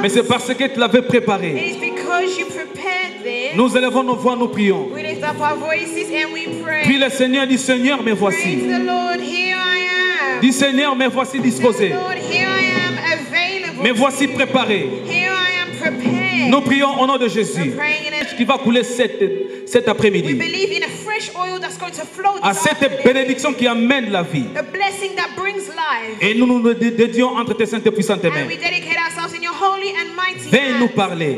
Mais c'est parce que tu l'avais préparé. Nous élevons nos voix, nous prions. Puis le Seigneur dit, Seigneur, me voici. Dis, Seigneur, me voici disposé. Me voici préparé. Nous prions au nom de Jésus. Qui va couler cet après-midi. À cette bénédiction qui amène la vie. Et nous nous dédions entre tes saintes et puissantes mains. Viens nous parler.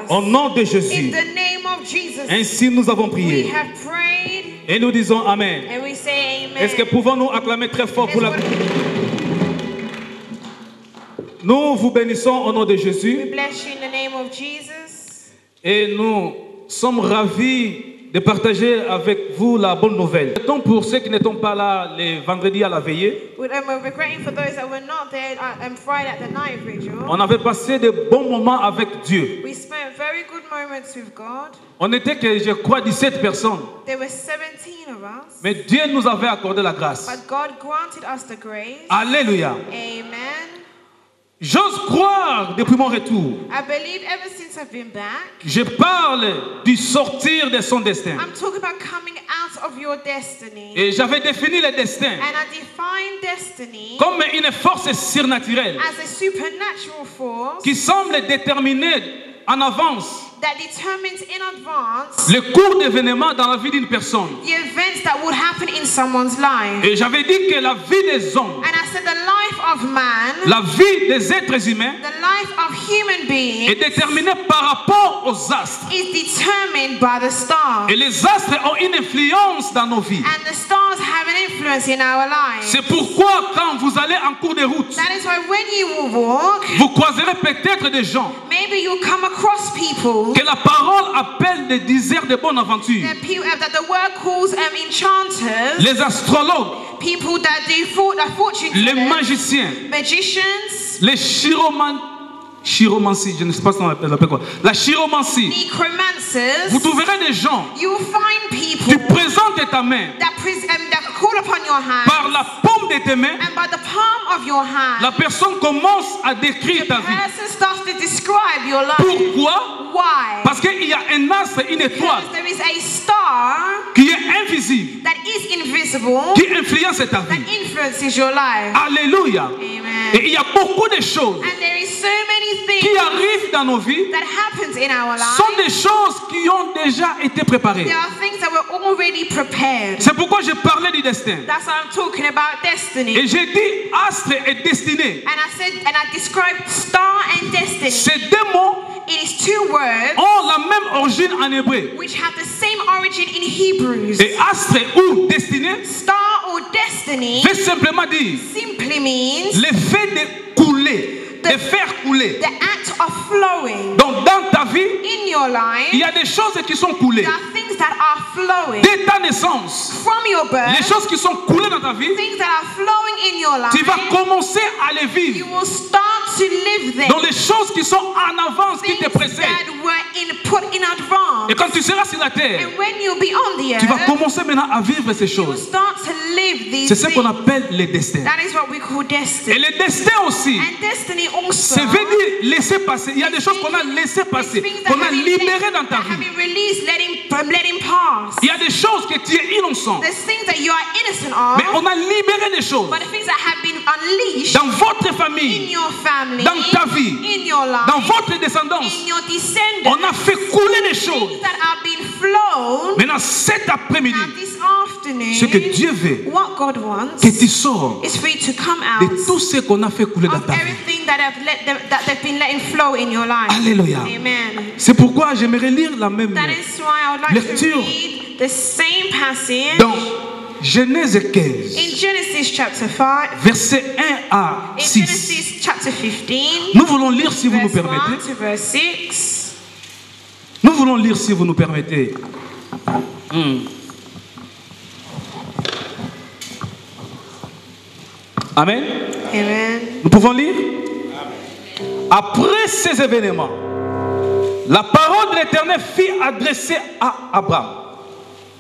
Au nom de Jésus. Ainsi nous avons prié. Et nous disons Amen. Est-ce que pouvons-nous acclamer très fort pour la... Nous vous bénissons au nom de Jésus. Et nous sommes ravis de partager avec vous la bonne nouvelle. Pour ceux qui n'étaient pas là les vendredis à la veillée, on avait passé de bons moments avec Dieu. On était que je crois 17 personnes. Mais Dieu nous avait accordé la grâce. Alléluia. J'ose croire depuis mon retour. Je parle du sortir de son destin. Et j'avais défini le destin comme une force surnaturelle qui semble déterminer en avance that determines in advance le cours d'événements dans la vie d'une personne. the events that would happen in someone's life. Et j'avais dit que la vie des hommes, And I said the life of man, la vie des êtres humains the life of human beings est déterminée par rapport aux astres. is determined by the stars. Et les astres ont une influence dans nos vies. And the stars have an influence in our lives. C'est pourquoi quand vous allez en cours de route, That is why when you will walk, vous croiserez peut-être des gens maybe you'll come across people que la parole appelle des diseurs de bonne aventure. that the word calls enchanters, Les astrologues, people that do fortune les tellers, magiciens, magicians, les chiromancie, je ne sais pas si on appelle quoi. La chiromancie. necromancers. Vous trouverez des gens, You will find people tu présentes ta main that call upon your hand, par la paume de tes mains, and by the palm of your hand, la personne commence à décrire ta vie. person starts to describe your life. Pourquoi? Why? Parce qu'il y a un astre, une étoile Because there is a star qui est invisible, that is invisible qui influence ta that vie. influences your life. Alléluia. Amen. Et il y a beaucoup de choses And there is so many things qui arrivent dans nos vies, that happens in our sont lives. des choses qui ont déjà été préparées. There are things that were already prepared. C'est pourquoi je parlais du destin. That's why I'm talking about destiny. Et j'ai dit astre et destinée. And I described star and destiny. Ces deux mots It is two words ont la même origine en hébreu. which have the same origin in Hebrews. Et astre ou destinée Star or destiny veut simplement dire simply means le fait de couler, de faire couler. the act of flowing. Donc dans ta vie, In your life, il y a des choses qui sont coulées. there are things that are flowing Dès ta naissance, from your les birth, choses qui sont coulées dans ta vie, things that are flowing in your life. tu vas commencer à les You vivre. will start to live them. Dans les choses qui sont en avance, qui te Things précèdent. that were put in advance. Et quand tu seras sur la terre, And when you'll be on the tu vas earth, commencer maintenant à vivre ces you will choses. start to live these C'est ce qu'on things. appelle les destins. That is what we call Et destiny. les destins aussi, And destiny also. ça veut dire laisser passer. Il y a des choses qu'on a laissé passer, qu'on a libérées dans ta have vie. been released, let him pass. Il y a des choses que tu es innocent, There's things that you are innocent of, mais on a libéré des choses but the things that have been unleashed dans votre in famille, your family, dans ta vie, in your life, dans votre descendance. in your descendants, On a fait couler des choses. things that have been flown. Maintenant, cet après-midi, Now this afternoon, ce que Dieu veut, what God wants que tu sors is for you to come out de tout ce qu'on a fait couler dans of ta vie. everything that they've been letting flow in your life. Alléluia. Amen. C'est pourquoi j'aimerais lire la même That is why I would like lecture to read the same passage dans Genèse 15, in Genesis chapter 5. versets 1 à In 6. Genesis chapter 15, Nous voulons lire si vous nous verse 1 permettez. to verse 6. Nous voulons lire si vous nous permettez. Amen. Amen. Nous pouvons lire. Après ces événements, la parole de l'Éternel fut adressée à Abraham.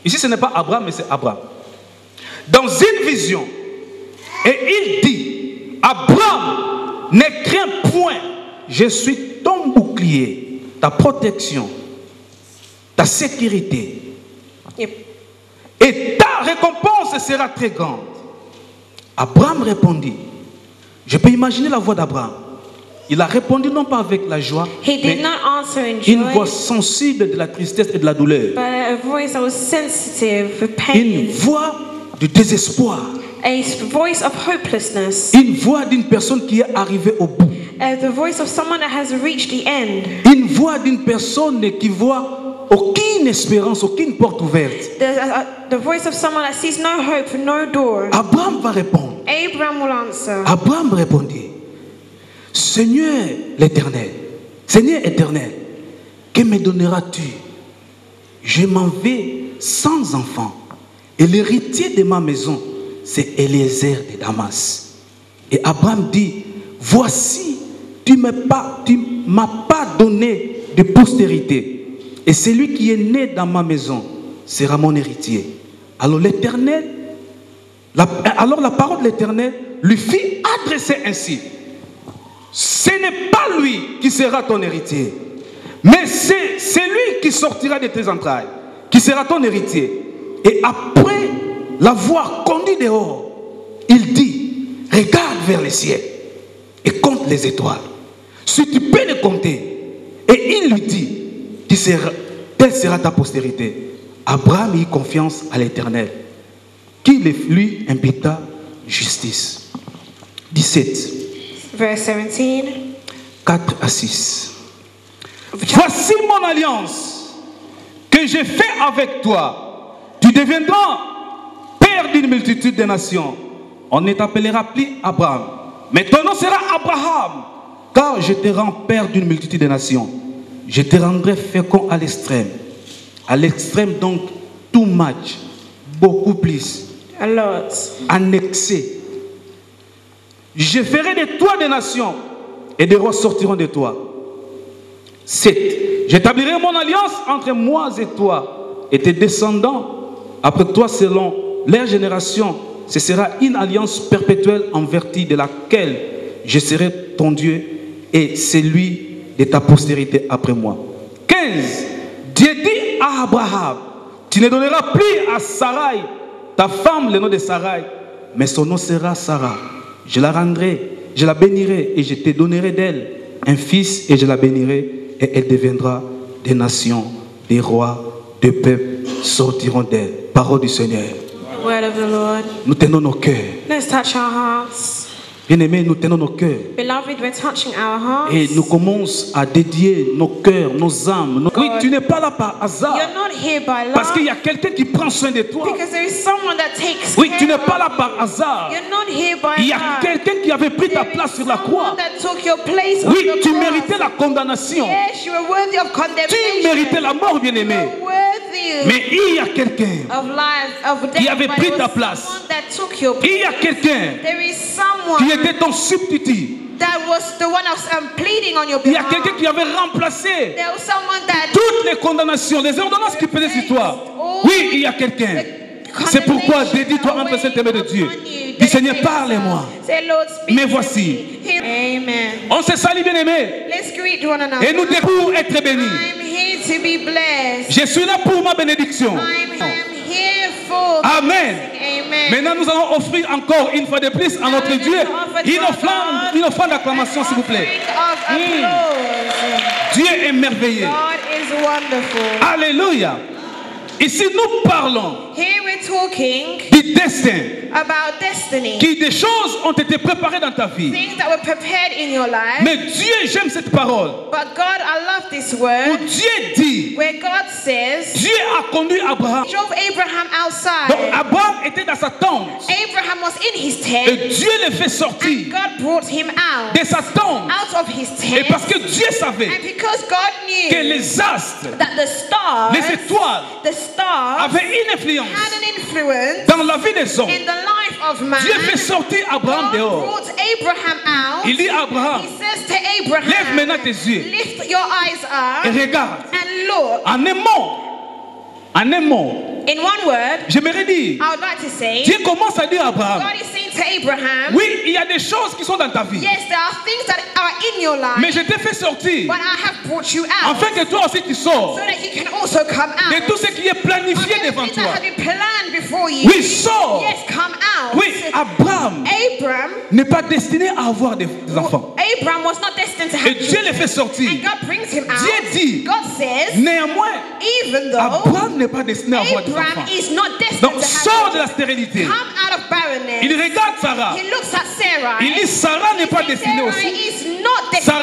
Ici, ce n'est pas Abraham, mais c'est Abraham. Dans une vision. Et il dit, Abraham, ne crains point, je suis ton bouclier, ta protection, ta sécurité. Yep. Et ta récompense sera très grande. Abraham répondit. Je peux imaginer la voix d'Abraham. Il a répondu non pas avec la joie, He did mais not answer in une voix joy, sensible de la tristesse et de la douleur. but a voice that was sensitive for Une pain, voix de désespoir. a voice of hopelessness, Une voix d'une personne qui est arrivée au bout. the voice of someone that has reached the end. Une voix d'une personne qui voit aucune espérance, aucune porte ouverte. The voice of someone that sees no hope, no door. Abraham va répondre. Abraham will answer. Abraham répondit, Seigneur l'Éternel, Seigneur éternel, que me donneras-tu? Je m'en vais sans enfant, et l'héritier de ma maison, c'est Eliezer de Damas. Et Abraham dit, voici, tu ne m'as pas donné de postérité, et celui qui est né dans ma maison sera mon héritier. Alors la parole de l'Éternel lui fit adresser ainsi. Ce n'est pas lui qui sera ton héritier, mais c'est celui qui sortira de tes entrailles, qui sera ton héritier. Et après l'avoir conduit dehors, il dit, regarde vers les cieux et compte les étoiles, si tu peux les compter. Et il lui dit, telle sera ta postérité. Abraham eut confiance à l'Éternel, qui lui impita justice. 17. Verse 17. 4 à 6. Voici mon alliance que j'ai faite avec toi. Tu deviendras père d'une multitude de nations. On ne t'appellera plus Abraham, mais ton nom sera Abraham, car je te rends père d'une multitude de nations. Je te rendrai fécond à l'extrême. À l'extrême, donc, too much, beaucoup plus. A lot. Annexé. Je ferai de toi des nations, et des rois sortiront de toi. 7. J'établirai mon alliance entre moi et toi, et tes descendants, après toi, selon leur génération. Ce sera une alliance perpétuelle en vertu de laquelle je serai ton Dieu et celui de ta postérité après moi. 15. Dieu dit à Abraham, tu ne donneras plus à Sarai, ta femme, le nom de Sarai, mais son nom sera Sarah. Je la rendrai, je la bénirai et je te donnerai d'elle un fils et je la bénirai et elle deviendra des nations, des rois, des peuples sortiront d'elle. Parole du Seigneur. Word of the Lord. Nous tenons nos cœurs. Let's touch our hearts. Bien-aimés, nous tenons nos cœurs. Beloved, we're touching our hearts. Et nous commençons à dédier nos cœurs, nos âmes. Oui, tu n'es pas là par hasard. You're not here by love. Parce qu'il y a quelqu'un qui prend soin de toi. Because there is someone that takes Oui, tu care n'es pas là of par hasard. you. You're not here by Il y a love. quelqu'un qui avait pris ta There is place sur la croix. someone that took your place on Oui, the tu cross. méritais la condamnation. Yes, you were worthy of condemnation. Tu méritais la mort, bien-aimé. You were worthy Mais il y a quelqu'un. of life, of death, Qui avait but pris it was ta place. someone that took your Il y a quelqu'un There is someone qui était ton substitut. that was the one of pleading on your Il y a behalf. quelqu'un qui avait remplacé There was someone that toutes les condamnations, les ordonnances qui pesaient sur toi. Oui, il y a quelqu'un. C'est pourquoi dédie-toi entre cette main de Dieu. Dis Seigneur, parlez-moi. Say, Lord, speak Me to voici. me. Amen. On se salue, bien-aimés. Let's greet one another. Et nous pour être bénis. I'm here to be blessed. Je suis là pour ma bénédiction. I'm here for Amen. Amen. Maintenant, nous allons offrir encore une fois de plus à notre Dieu une offrande d'acclamation, s'il vous plaît. Offering of applause. Dieu est merveilleux. God is wonderful. Alléluia. Ici, nous parlons Here we're talking du destin. about destiny. Qui des choses ont été préparées dans ta vie. Things that were prepared in your life. Mais Dieu, j'aime cette parole. But God, I love this Où word. Dieu dit, Where God says, Dieu a conduit Abraham. He drove Abraham Donc outside. Abraham était dans sa tente. Abraham was in his Et tent. Dieu le fait And sortir God brought him out. de sa tente. Out of his Et parce tent. que Dieu savait And because God que knew les astres, that the stars, les étoiles had avaient une influence an influence dans la vie des hommes. in the life of man. Dieu fait sortir Abraham God dehors. brought Abraham out. Il dit à Abraham, He says to Abraham, lève maintenant tes yeux lift your eyes et up regarde. and look. En un mot, In one word, j'aimerais dire, I would like to say, Dieu commence à dire à Abraham, God is saying to Abraham, oui, il y a des choses qui sont dans ta vie, yes, there are things that are in your life, mais je t'ai fait sortir but I have brought you out afin que toi aussi tu sors so that you can also come out. de tout ce qui est planifié Of devant everything toi. that have been planned before you. Oui, sors. Yes, come out. Oui, Abraham Abram n'est pas destiné à avoir des enfants. Abraham was not destined to Et have Dieu children. les fait sortir. And God brings him out. Dieu dit, God says, néanmoins, even though Abraham n'est pas destiné à avoir des Abraham enfants. is not destined Donc to have sors de la children, stérilité. come out of barrenness. Il regarde Sarah. He looks at Sarah. Il dit, Sarah n'est pas destinée Sarah aussi is not destined.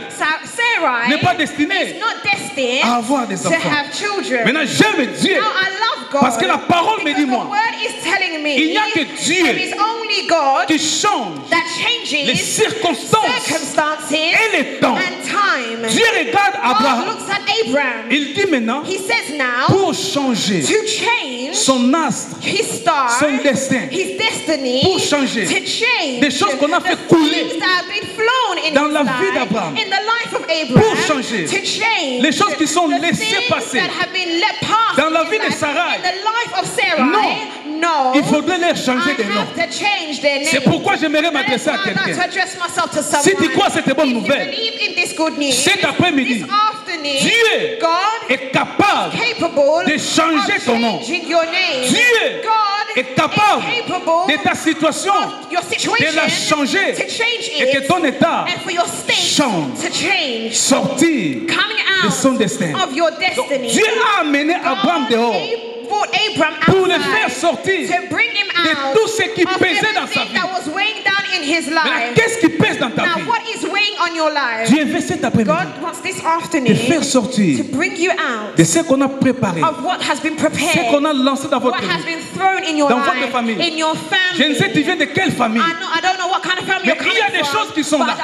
Sarah n'est pas is destinée not destined à avoir des to enfants. have children. Maintenant, j'aime Dieu. Now I love God. Parce que la parole me because dit, the moi, word is telling me il n'y a que Dieu there is only God qui change that les changes circonstances circumstances et les temps. and time. Dieu regarde God Abraham. looks at Abraham. Il dit maintenant, He says now pour changer to change son astre, his star, son destin, his destiny, pour changer to change des choses qu'on a fait the couler things that have been flown in dans his la life, vie d'Abraham, in the life of Abraham, pour changer to change les choses qui sont the laissées things passer that have been let pass dans la in vie de life, Sarai. in the life of Sarah. Non. No, Il faudrait leur changer I de nom. have to change their name. C'est pourquoi j'aimerais That is m'adresser à why I'd like to quelqu'un. address myself to someone. Si tu crois cette bonne If you nouvelle, believe in this good news, cet après-midi, this afternoon, Dieu God est capable capable de changer of ton nom. changing your name. Dieu God est capable de ta situation, de la changer et que ton état change, sortir de son destin. Donc, Dieu a amené Abraham dehors pour le faire sortir de tout ce qui pesait dans sa vie. Maintenant, qu'est-ce qui pèse dans ta vie? Dieu veut cet après-midi te faire sortir de ce qu'on a préparé, ce qu'on a lancé dans votre vie, dans votre famille. Je ne sais tu viens de quelle famille, mais il y a des choses qui sont là.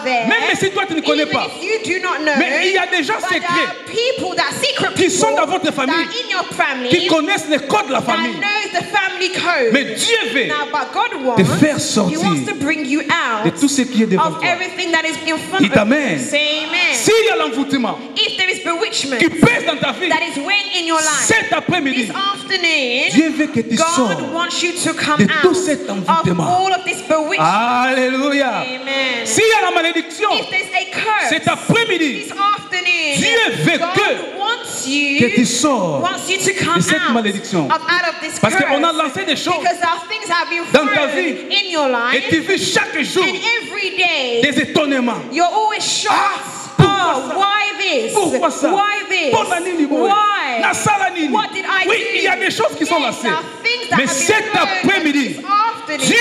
Même si toi tu ne connais pas, mais il y a des gens secrets qui sont dans votre famille, qui connaissent les codes de la famille. Mais Dieu veut te faire sortir de tout ce qui est devant toi. Dites Amen. S'il y a l'envoûtement qui pèse dans ta vie, cet après-midi, Dieu veut que tu sortes de tout cet envoûtement. Alléluia. S'il y a la malédiction, cet après-midi, Dieu veut que tu sors de cette malédiction. Parce qu'on a lancé des choses dans ta vie et tu vis chaque jour des étonnements. Pourquoi ça? Oui, il y a des choses qui sont lancées. Mais cet après-midi, Dieu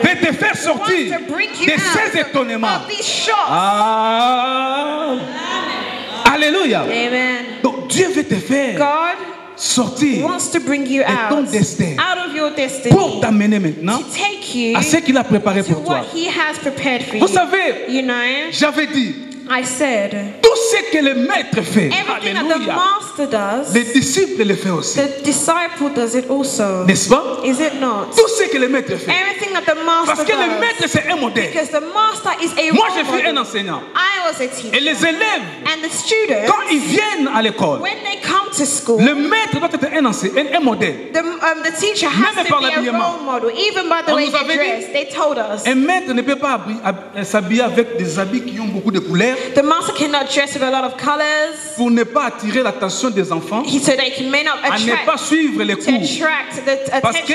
veut te faire sortir de ces étonnements. Alléluia. Donc Dieu veut te faire sortir de ton destin pour t'amener maintenant à ce qu'il a préparé pour toi. Vous savez, j'avais dit, tout ce que le maître fait, les disciples le font aussi. N'est-ce pas? Tout ce que le maître fait. Parce que le maître c'est un modèle. Moi je suis un enseignant. Et les élèves, quand ils viennent à l'école, le maître doit être un modèle. Même par l'habillement. On nous avait dit, un maître ne peut pas s'habiller avec des habits qui ont beaucoup de couleurs. The master cannot dress with a lot of colors. Pour ne pas attirer l'attention des enfants, So they may not à ne pas suivre les cours. Parce que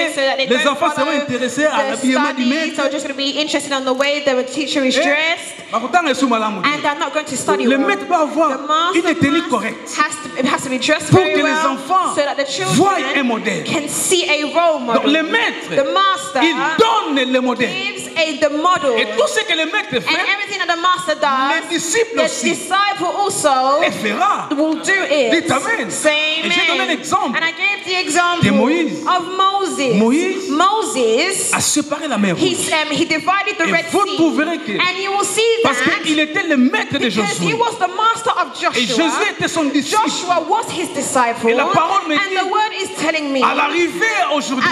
les enfants seront intéressés à l'habillement du maître. So just going to be interested in the way the teacher is dressed. And they're not going to study Le well. maître doit avoir une tenue correcte It has to be dressed pour very que les well enfants so that the voient un children modèle. can see a role Donc model. le maître, The master il donne le modèle. gives the model. Et tout ce que le maître And fait, everything that the master does, les disciples the aussi disciple also le fera. will do it. Dites Amen. Say Et j'ai donné amen. l'exemple And I gave the example de Moïse. of Moses. Moïse a séparé la mer rouge. He divided the Et Red vous Sea. trouverez que, And you will see parce that qu'il était le maître de because he Josué. was the master of Et Joshua. Josué était son disciple. Joshua was his disciple. Et la parole me And dit, the word is telling me à l'arrivée au at Jourdain,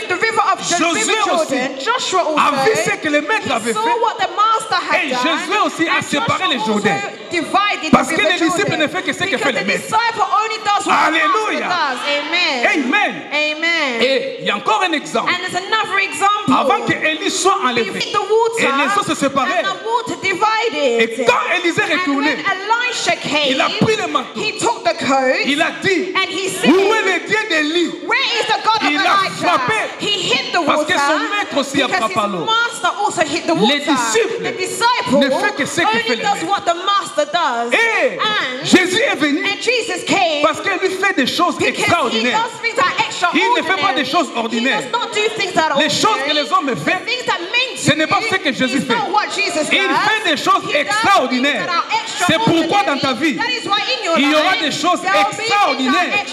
the river of Josué Jordan, Joshua a vu also ce que le maître avait saw fait. what the master had Et done. Josué aussi a And séparé Joshua le Jourdain. also divided Parce the que river les disciples Jordan. ne font que ce que Because fait le the maître. disciple only does what Alléluia. the master does. Amen. Amen. Amen. Et il y a encore un exemple. And there's another example. Avant que Élie soit enlevé, The water, et les eaux se séparaient. and the water divided. Et quand Élisée est And when retourné, Elisha came, il a pris le manteau. he took the coat, Il a dit, and he said, où est le Dieu d'Élie? where is the God of Il a Elijah? frappé. He hit the Parce water que son maître aussi a because frappé à his l'eau. master also hit the water. Les disciples The disciple ne fait que ce que fait only le does maître. what the master does. Et And Jésus est venu Jesus came parce qu'il lui fait des choses because he extraordinaires. does things that are extraordinary. Il ne fait pas des choses He ordinaires. does not do things that are Les choses que ordinary. les hommes font, The things that men ce n'est pas ce que Jésus is fait. not what Jesus Il does. fait des choses He does extraordinaires. things that are C'est pourquoi dans ta vie, That is why in your il y aura life, des choses there will be things that are extraordinaires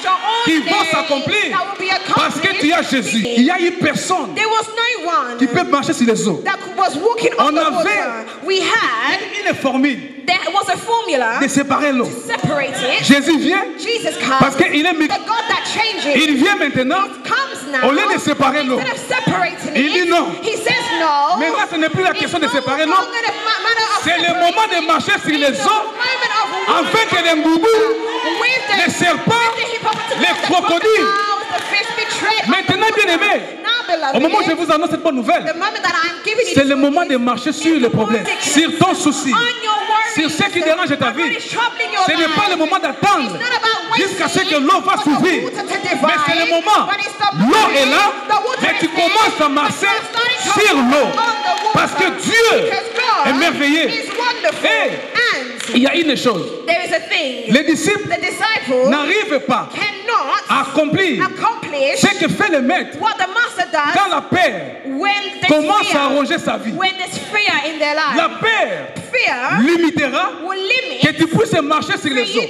qui vont extraordinary s'accomplir that will be parce que tu as Jésus. Il n'y a eu personne There was no one qui peut marcher sur les eaux. that was walking on On the avait water. We had, une formule there was a formula de séparer l'eau. to separate it. Jésus vient Jesus comes. parce qu'il est The God that changes il vient maintenant. comes now. Au lieu de séparer l'eau, Instead of separating il dit it, non. he says no. Maintenant, ce n'est plus la It's question de no séparer l'eau. longer the matter of C'est le separating moment de it. marcher sur It's les the eaux moment of afin que les boubous, with the, les serpents, with the hippopotamus, les the crocodiles. crocodiles, the fish betrayed. Maintenant, bien aimé, Now, beloved, au moment où je vous annonce cette bonne nouvelle, the moment that I'm giving you c'est this le moment news, de marcher sur le problème, sur ton souci, on your worries, sur ce qui dérange ta on what vie. is troubling your Ce n'est pas life. le moment d'attendre It's not about jusqu'à ce que l'eau va s'ouvrir. Mais c'est le moment. L'eau est là, mais tu commences à marcher sur l'eau. Parce que Dieu est merveilleux. Et il y a une chose. Les disciples n'arrivent pas à accomplir ce que fait le maître quand la peur commence à arranger sa vie. La peur limitera que tu puisses marcher sur les eaux.